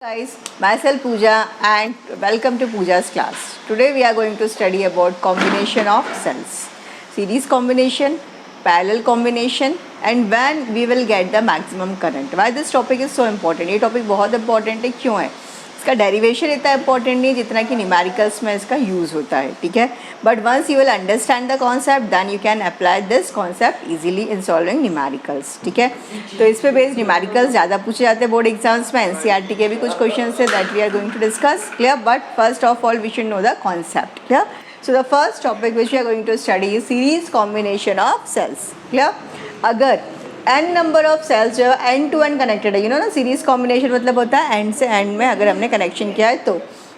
Guys, myself Pooja and welcome to Pooja's class. Today we are going to study about combination of cells, series combination, parallel combination and when we will get the maximum current. Why this topic is so important? ये topic बहुत important है. क्यों है? इसका derivation इतना important नहीं जितना कि न्यूमेरिकल्स में इसका यूज़ होता है, ठीक है. But once you will understand the concept then you can apply this concept easily in solving numericals, ठीक है. तो इस पे बेस्ड न्यूमेरिकल्स ज़्यादा पूछे जाते हैं बोर्ड एग्जाम्स में. एनसीईआरटी के भी कुछ क्वेश्चन है that we are going to discuss, clear. But first of all we should know the concept, clear. So the first topic which we are going to study is series combination of cells, clear. अगर n number of cells जो है end to end connected है, you know ना, series combination मतलब होता है and से and में अगर हमने कनेक्शन किया है तो.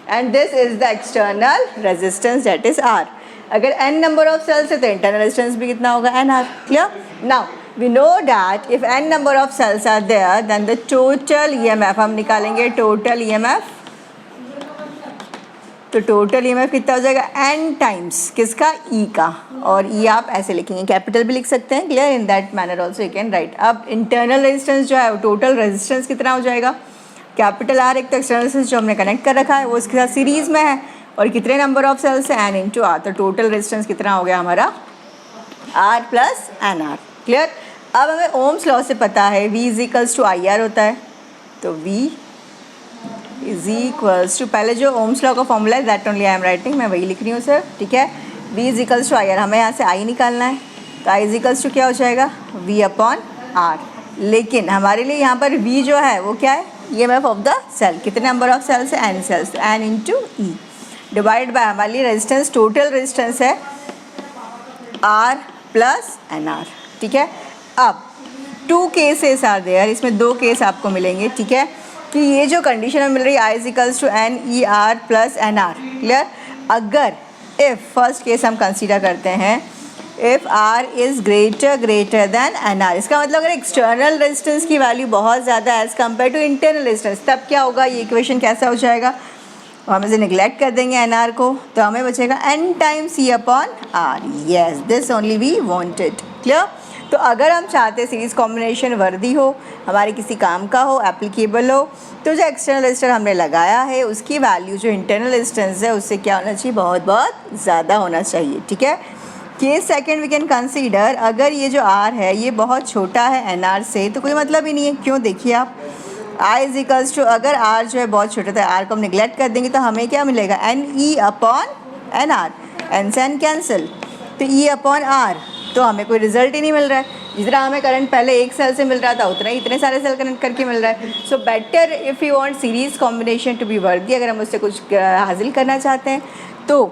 And this is the external resistance that is R. अगर n नंबर ऑफ सेल्स है तो इंटरनल रेजिस्टेंस भी कितना होगा, NR, clear. Now we know that if n number of cells are there then the total EMF हम निकालेंगे. Total EMF, तो total EMF कितना हो जाएगा, n टाइम्स किसका, E का. और E आप ऐसे लिखेंगे, कैपिटल भी लिख सकते हैं, clear. In that manner also you can write. अब इंटरनल रेजिस्टेंस जो है टोटल रेजिस्टेंस कितना हो जाएगा, कैपिटल R. एक तो एक्सटर्नल रेजिस्टेंस जो हमने कनेक्ट कर रखा है वो इसके साथ सीरीज में है और कितने नंबर ऑफ सेल्स है, n इंटू R. तो टोटल रेजिस्टेंस कितना हो गया हमारा, R प्लस NR, क्लियर. अब हमें ओम्स लॉ से पता है V is equals to IR होता है. तो V इज इक्वल्स टू, पहले जो ओम्स लॉ का फॉर्मूला है that only I am writing, मैं वही लिख रही हूँ सर, ठीक है. V is equals to IR, हमें यहाँ से I निकालना है. तो I इज इक्वल्स टू क्या हो जाएगा, V अपॉन R. लेकिन हमारे लिए यहाँ पर V जो है वो क्या है, EMF ऑफ द सेल. कितने नंबर ऑफ सेल्स है, N cells, N into E divide by हमारे लिए रेजिस्टेंस, टोटल रेजिस्टेंस है R प्लस NR, ठीक है. अब 2 केसेस आर देयर, इसमें 2 केस आपको मिलेंगे, ठीक है. कि ये जो कंडीशन में मिल रही है I is equals to NER plus NR, clear. अगर इफ़ फर्स्ट केस हम कंसीडर करते हैं, if R is greater than NR, इसका मतलब अगर एक्सटर्नल रेजिस्टेंस की वैल्यू बहुत ज़्यादा as compare to internal resistance, तब क्या होगा, ये इक्वेशन कैसा हो जाएगा, हम इसे निगलेक्ट कर देंगे NR को, तो हमें बचेगा N times E upon R. Yes, this only we wanted, clear. तो अगर हम चाहते सीरीज़ कॉम्बिनेशन वर्दी हो, हमारे किसी काम का हो, एप्लीकेबल हो, तो जो एक्सटर्नल रेजिस्टर हमने लगाया है उसकी वैल्यू जो इंटरनल रेजिस्टेंस है उससे क्या होना चाहिए, बहुत बहुत ज़्यादा होना चाहिए, ठीक है. Case second we can consider, अगर ये जो R है ये बहुत छोटा है NR से तो कोई मतलब ही नहीं है. क्यों, देखिए आप, I इज इक्वल्स टू, अगर R जो है बहुत छोटा था, R को हम निगलेक्ट कर देंगे तो हमें क्या मिलेगा, NE अपॉन NR, N से N कैंसिल, तो E अपॉन R. तो हमें कोई रिजल्ट ही नहीं मिल रहा है. जितना हमें करंट पहले एक सेल से मिल रहा था उतना ही इतने सारे सेल कनेक्ट करके मिल रहा है. So better if you want series combination to be worthy, अगर हम उससे कुछ हासिल करना चाहते हैं तो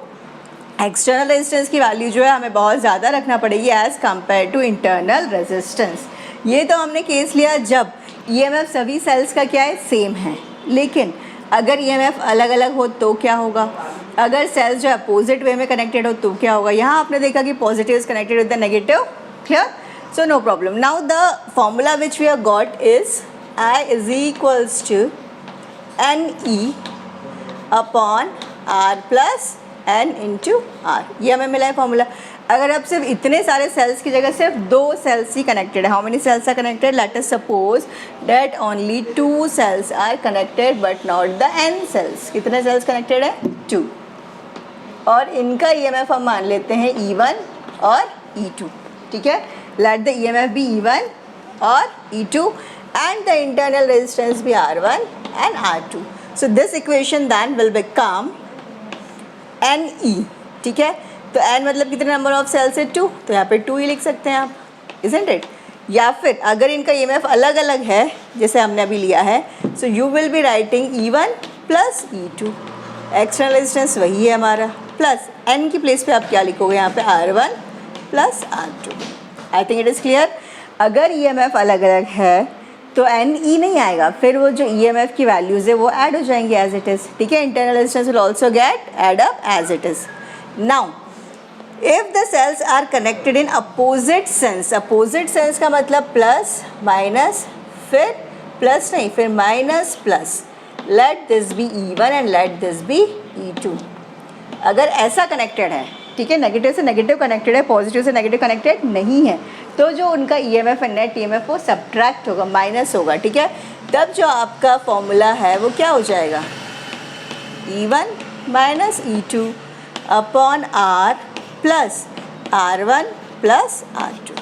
एक्सटर्नल रेजिस्टेंस की वैल्यू जो है हमें बहुत ज़्यादा रखना पड़ेगी as compare to internal resistance. ये तो हमने केस लिया जब EMF सभी सेल्स का क्या है, सेम है. लेकिन अगर EMF अलग अलग हो तो क्या होगा, अगर सेल्स जो अपोजिट वे में कनेक्टेड हो तो क्या होगा. यहाँ आपने देखा कि positive is connected with the negative, clear. So no problem. Now the formula which we have got is I is equals to NE upon R plus N into R. ये हमें मिला है फॉर्मूला. अगर अब सिर्फ इतने सारे सेल्स की जगह सिर्फ 2 सेल्स ही कनेक्टेड है, how many cells are connected, let us suppose that only 2 cells are connected but not the N cells. कितने सेल्स कनेक्टेड है, 2. और इनका EMF हम मान लेते हैं E1 और E2, ठीक है. Let the EMF B E1 और E2 and the internal resistance भी R1 and R2. So this equation then will become NE, ठीक है. तो N मतलब कितने नंबर ऑफ सेल्स है, 2, तो यहाँ पे 2 ही लिख सकते हैं आप, इजंट इट. या फिर अगर इनका EMF अलग अलग है जैसे हमने अभी लिया है, so you will be writing E1 plus E2, external resistance वही है हमारा, प्लस N की प्लेस पे आप क्या लिखोगे यहाँ पे, R1 plus R2. I think it is clear. अगर EMF अलग अलग है तो NE नहीं आएगा, फिर वो जो EMF की वैल्यूज़ है वो ऐड हो जाएंगे एज इट इज़, ठीक है. Internal resistance will also get add up as it is. Now if the cells are connected in opposite sense, opposite sense का मतलब प्लस माइनस, फिर प्लस नहीं, फिर minus plus, let this be E1 and let this be E2. अगर ऐसा connected है, ठीक है, नेगेटिव से नेगेटिव कनेक्टेड है, पॉजिटिव से नेगेटिव कनेक्टेड नहीं है, तो जो उनका EMF है, नेट EMF, वो सब्ट्रैक्ट होगा, माइनस होगा, ठीक है। तब जो आपका फॉर्मूला है वो क्या हो जाएगा, E1 minus E2 upon R plus R1 plus R2।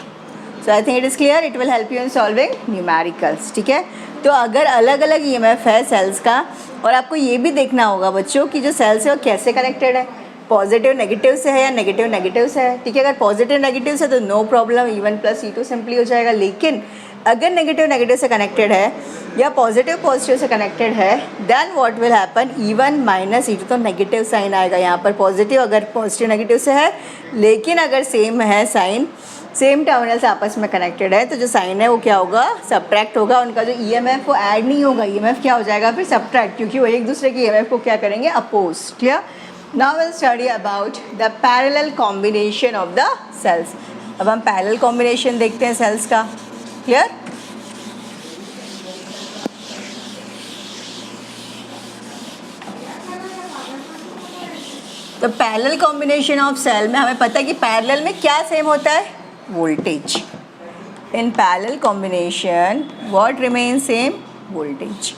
So I think it is clear, it will help you in solving numericals, ठीक है। तो अगर अलग अलग EMF है सेल्स का, और आपको ये भी देखना होगा बच्चों कि जो सेल्स है वो कैसे कनेक्टेड है, पॉजिटिव नेगेटिव से है या नेगेटिव नेगेटिव से है, ठीक है। अगर पॉजिटिव नेगेटिव से तो no problem, E1 plus E2 simply हो जाएगा। लेकिन अगर नेगेटिव नेगेटिव से कनेक्टेड है या पॉजिटिव पॉजिटिव से कनेक्टेड है, then what will happen, E1 minus E2, तो नेगेटिव साइन आएगा यहाँ पर, पॉजिटिव अगर पॉजिटिव नेगेटिव से है। लेकिन अगर सेम है साइन, सेम टर्मिनल्स आपस में कनेक्टेड है, तो जो साइन है वो क्या होगा, सब्ट्रैक्ट होगा। उनका जो EMF वो ऐड नहीं होगा, EMF क्या हो जाएगा फिर, सब्ट्रैक्ट, क्योंकि वो एक दूसरे की EMF को क्या करेंगे, oppose. Clear. Now will study about the parallel combination of the cells. अब हम पैरेलल कॉम्बिनेशन देखते हैं सेल्स का। क्लियर। तो पैरेलल कॉम्बिनेशन ऑफ सेल में हमें पता है कि पैरेलल में क्या सेम होता है, voltage. In parallel combination what remain same, voltage,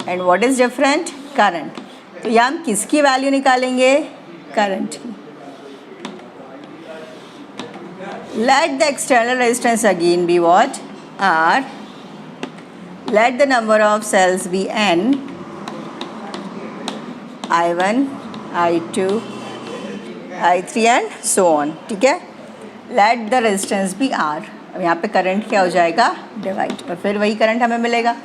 and what is different, current. तो यहाँ हम किसकी वैल्यू निकालेंगे, करंट की। Let the external resistance again be what, R, let the number of cells be N, I1, I2, I3 and so on, ठीक है। let the resistance be R, अब यहाँ पे करंट क्या हो जाएगा, डिवाइड, और फिर वही करंट हमें मिलेगा।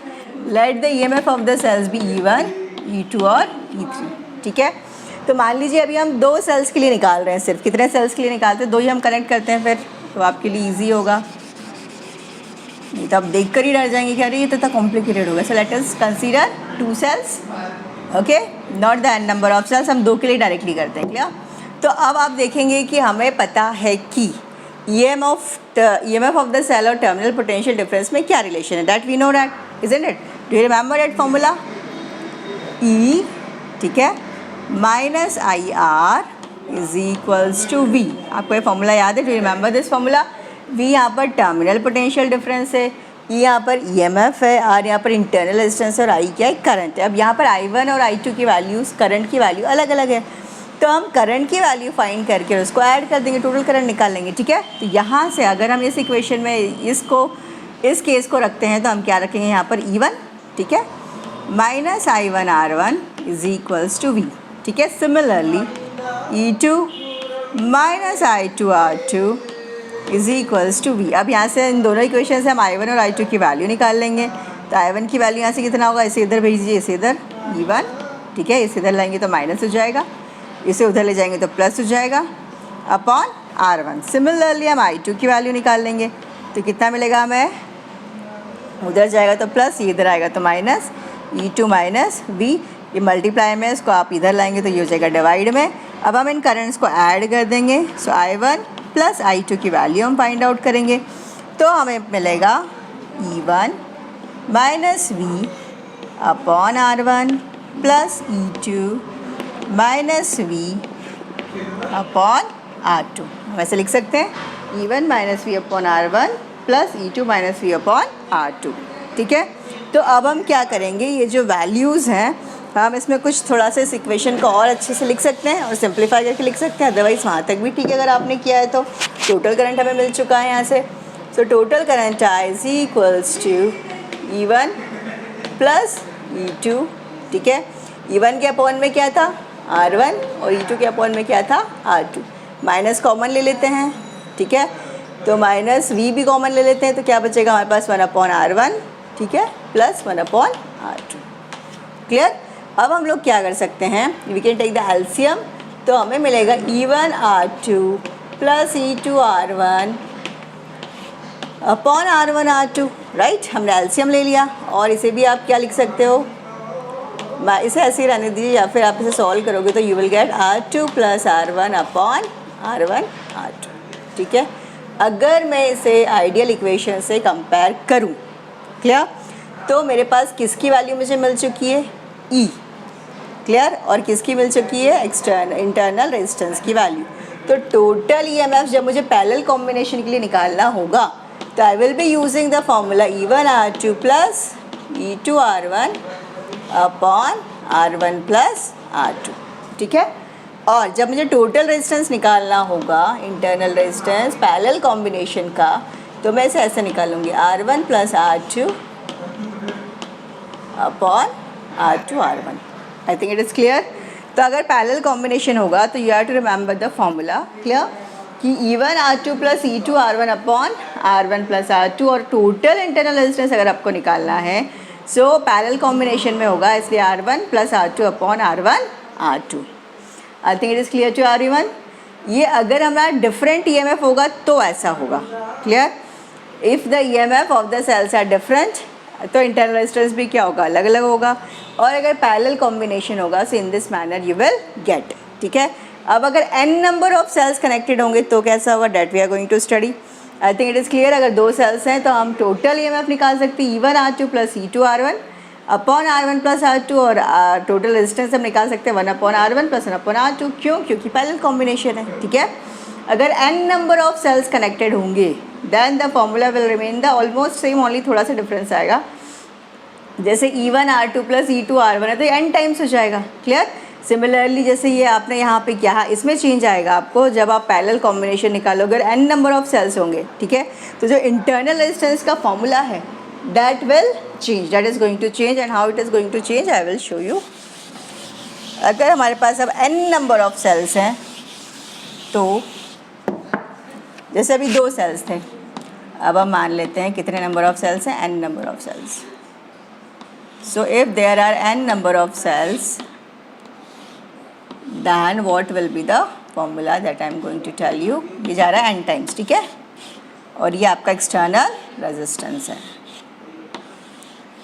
let the EMF of the cells be E1, E2 और E3, ठीक है। तो मान लीजिए अभी हम 2 सेल्स के लिए निकाल रहे हैं, सिर्फ कितने सेल्स के लिए निकालते हैं, 2 ही हम कनेक्ट करते हैं, फिर तो आपके लिए ईजी होगा। नहीं तो आप देख कर ही डर जाएंगे कि अरे ये तो इतना कॉम्प्लिकेटेड होगा। So let us consider 2 cells, okay, not the N number of cells, हम 2 के लिए डायरेक्टली करते हैं। क्लियर। तो अब आप देखेंगे कि हमें पता है कि EMF ऑफ द सेल और टर्मिनल पोटेंशियल डिफरेंस में क्या रिलेशन है, that we know that, isn't it. Do you remember that formula, E, ठीक है, minus IR is equals to V। आपको ये फॉर्मूला याद है, do you remember this formula. V यहाँ पर टर्मिनल पोटेंशियल डिफरेंस है, E यहाँ पर EMF है, R यहाँ पर इंटरनल रेजिस्टेंस और I क्या है, करंट है। अब यहाँ पर I1 और I2 की वैल्यूज़, करंट की वैल्यू अलग अलग है, तो हम करंट की वैल्यू फाइंड करके उसको ऐड कर देंगे, टोटल करंट निकाल लेंगे, ठीक है। तो यहाँ से अगर हम इस इक्वेशन में इस केस को रखते हैं तो हम क्या रखेंगे यहाँ पर, E1, ठीक है, minus I1 R1 is equals to V, ठीक है। Similarly E2 minus I2 R2 is equals to V। अब यहाँ से इन दोनों इक्वेशन से हम I1 और I2 की वैल्यू निकाल लेंगे। तो I1 की वैल्यू यहाँ से कितना होगा, इसे इधर भेज दीजिए, इसे इधर E1, ठीक है, इसे इधर लाएंगे तो माइनस हो जाएगा, इसे उधर ले जाएंगे तो प्लस हो जाएगा, अपॉन R1। सिमिलरली हम I2 की वैल्यू निकाल लेंगे, तो कितना मिलेगा हमें, उधर जाएगा तो प्लस, ये इधर आएगा तो माइनस, E2 माइनस V, ये मल्टीप्लाई में, इसको आप इधर लाएंगे तो ये हो जाएगा डिवाइड में। अब हम इन करंट्स को ऐड कर देंगे, सो I1 प्लस I2 की वैल्यू हम फाइंड आउट करेंगे, तो हमें मिलेगा E1 minus V upon R1 plus E2 minus V upon R2। वैसे लिख सकते हैं E1 minus V upon R1 plus E2 minus V upon R2, ठीक है। तो अब हम क्या करेंगे, ये जो वैल्यूज़ हैं हम इसमें कुछ थोड़ा सा इस इक्वेशन को और अच्छे से लिख सकते हैं और सिंप्लीफाई करके लिख सकते हैं, अदरवाइज़ वहाँ तक भी ठीक है अगर आपने किया है तो। टोटल करंट हमें मिल चुका है यहाँ से, so total current is equals to E1 plus E2, ठीक है। E1 के अपॉन में क्या था, R1, और E2 के अपॉन में क्या था, R2। माइनस कॉमन ले लेते हैं, ठीक है, तो माइनस V भी कॉमन ले लेते हैं, तो क्या बचेगा हमारे पास 1 अपॉन R1, ठीक है, प्लस 1 अपॉन R2। क्लियर। अब हम लोग क्या कर सकते हैं, we can take the LCM, तो हमें मिलेगा E1 R2 plus E2 R1 upon R1 R2, right. हमने एलसीएम ले लिया, और इसे भी आप क्या लिख सकते हो, इसे ऐसे ही रहने दीजिए, या फिर आप इसे सॉल्व करोगे तो you will gate R2 plus R1 upon R1 R2, ठीक है। अगर मैं इसे आइडियल इक्वेशन से कंपेयर करूं, क्लियर, तो मेरे पास किसकी वैल्यू मुझे मिल चुकी है, E, क्लियर, और किसकी मिल चुकी है, इंटरनल रेजिस्टेंस की वैल्यू। तो टोटल ईएमएफ जब मुझे पैरेलल कॉम्बिनेशन के लिए निकालना होगा तो I will be using the formula E1 R2 plus E2 R1 upon R1 plus R2, ठीक है। और जब मुझे टोटल रेजिस्टेंस निकालना होगा, इंटरनल रेजिस्टेंस पैरेलल कॉम्बिनेशन का, तो मैं इसे ऐसे निकालूंगी R1 plus R2 upon R2 R1। I think it is clear. तो अगर पैरेलल कॉम्बिनेशन होगा तो you have to remember the formula, clear, कि E1 R2 plus E2 R1 upon R1 plus R2, और टोटल इंटरनल रेजिस्टेंस अगर आपको निकालना है सो पैरेलल कॉम्बिनेशन में होगा, इसलिए R1 plus R2 upon R1 R2। I think it is clear to everyone. ये अगर हमारा डिफरेंट ईएमएफ होगा तो ऐसा होगा, clear. If the EMF of the cells are different तो इंटरनल रेजिस्टेंस भी क्या होगा, अलग अलग होगा। और अगर पैरेलल कॉम्बिनेशन होगा so in this manner you will get, ठीक है। अब अगर n number of cells connected होंगे तो कैसा होगा, that we are going to study. I think it is clear. अगर 2 सेल्स हैं तो हम टोटल ईएमएफ निकाल सकते हैं E1 R2 plus E2 R1 upon R1 plus R2, और टोटल रेजिस्टेंस हम निकाल सकते हैं 1 upon R1 plus 1 upon R2। क्यों? क्योंकि पैरेलल कॉम्बिनेशन है, ठीक है। अगर n number of cells connected होंगे then the formula will remain the almost same, only थोड़ा सा डिफरेंस आएगा। जैसे E1 R2 plus E2 R1 है तो n टाइम्स हो जाएगा, क्लियर। सिमिलरली जैसे ये आपने यहाँ पे किया, इसमें चेंज आएगा आपको जब आप पैरेलल कॉम्बिनेशन निकालोगे और n नंबर ऑफ सेल्स होंगे, ठीक है। तो जो इंटरनल रेजिस्टेंस का फॉर्मूला है that will change, that is going to change, and how it is going to change I will show you. अगर हमारे पास अब n नंबर ऑफ सेल्स हैं तो जैसे अभी 2 सेल्स थे, अब हम मान लेते हैं कितने नंबर ऑफ सेल्स हैं, n number of cells. So if there are n number of cells, then what will be the formula that I am going to tell you? ये जा रहा है n times, ठीक है, और ये आपका external resistance है।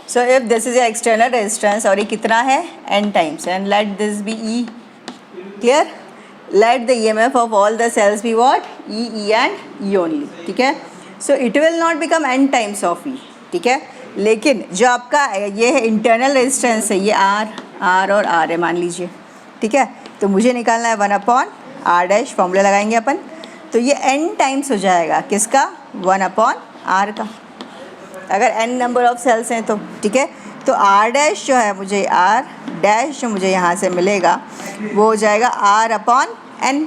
So if this is your external resistance और ये कितना है, n times, and let this be E, clear? Let the EMF of all the cells be what? E, E and E only, ठीक है। So it will not become n times of E, ठीक है। लेकिन जो आपका ये है internal resistance है, ये R और R है मान लीजिए, ठीक है। तो मुझे निकालना है 1 अपॉन R डैश, फॉर्मूला लगाएंगे अपन, तो ये n टाइम्स हो जाएगा किसका, 1 अपॉन R का, अगर n नंबर ऑफ सेल्स हैं तो, ठीक है। तो R डैश जो है मुझे, R डैश जो मुझे यहाँ से मिलेगा वो हो जाएगा R upon N,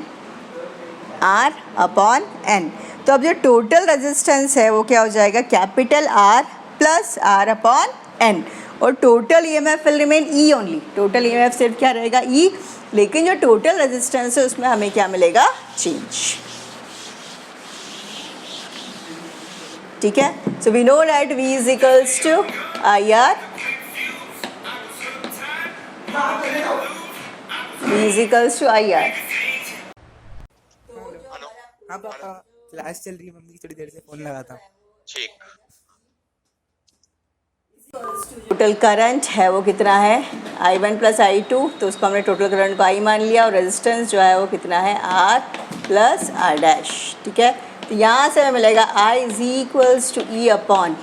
R upon N। तो अब जो टोटल रेजिस्टेंस है वो क्या हो जाएगा, capital R plus R upon N, और total EMF will remain E only. Total EMF सिर्फ क्या रहेगा, E, लेकिन जो टोटल रेजिस्टेंस है उसमें हमें क्या मिलेगा, चेंज, ठीक है। So we know that V is equals to IR, V is equals to IR। हाँ पापा, क्लास चल रही है, मम्मी की थोड़ी देर से फोन लगा था। ठीक। टोटल करंट है वो कितना है, I1 प्लस I2, तो उसको हमने टोटल करंट को I मान लिया, और रेजिस्टेंस जो है वो कितना है, R प्लस R डैश, ठीक है। तो यहाँ से हमें मिलेगा I is equals to E upon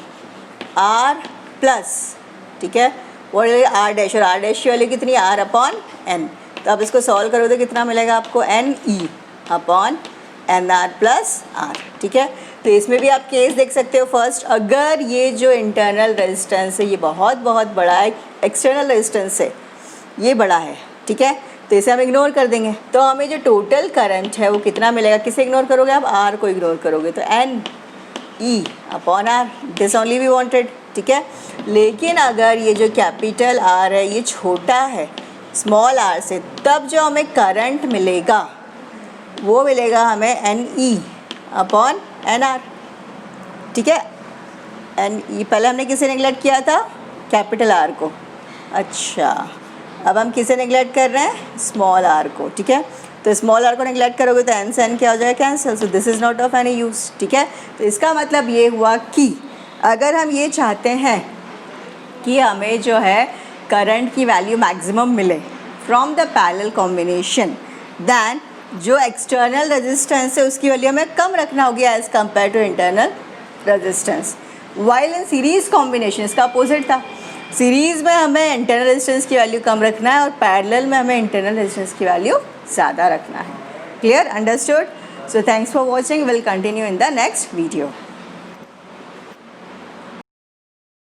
R plus, ठीक है, वो R डैश, और R डैश की वैल्यू कितनी, R अपॉन N। तो आप इसको सॉल्व करो तो कितना मिलेगा आपको, NE upon NR plus R, ठीक है। तो इसमें भी आप केस देख सकते हो। फर्स्ट, अगर ये जो इंटरनल रेजिस्टेंस है ये बहुत बहुत बड़ा है, एक्सटर्नल रेजिस्टेंस है ये बड़ा है, ठीक है, तो इसे हम इग्नोर कर देंगे। तो हमें जो टोटल करंट है वो कितना मिलेगा, किसे इग्नोर करोगे आप, R को इग्नोर करोगे, तो NE upon R, this only we wanted, ठीक है। लेकिन अगर ये जो कैपिटल R है ये छोटा है स्मॉल r से, तब जो हमें करंट मिलेगा वो मिलेगा हमें NE अपॉन NR, ठीक है। NE पहले हमने किसे नेगलेक्ट किया था, कैपिटल R को, अच्छा अब हम किसे नेगलेक्ट कर रहे हैं, स्मॉल r को, ठीक है। तो स्मॉल r को नेगलेक्ट करोगे तो n से n क्या हो जाएगा, cancel, so this is not of any use, ठीक है। तो इसका मतलब ये हुआ कि अगर हम ये चाहते हैं कि हमें जो है करंट की वैल्यू मैक्सिमम मिले from the parallel combination, then जो एक्सटर्नल रेजिस्टेंस है उसकी वैल्यू हमें कम रखना होगी as compare to internal resistance. While in series combination इसका अपोजिट था, सीरीज़ में हमें इंटरनल रेजिस्टेंस की वैल्यू कम रखना है और पैरेलल में हमें इंटरनल रेजिस्टेंस की वैल्यू ज़्यादा रखना है, Clear? Understood? So thanks for watching. We'll continue in the next video.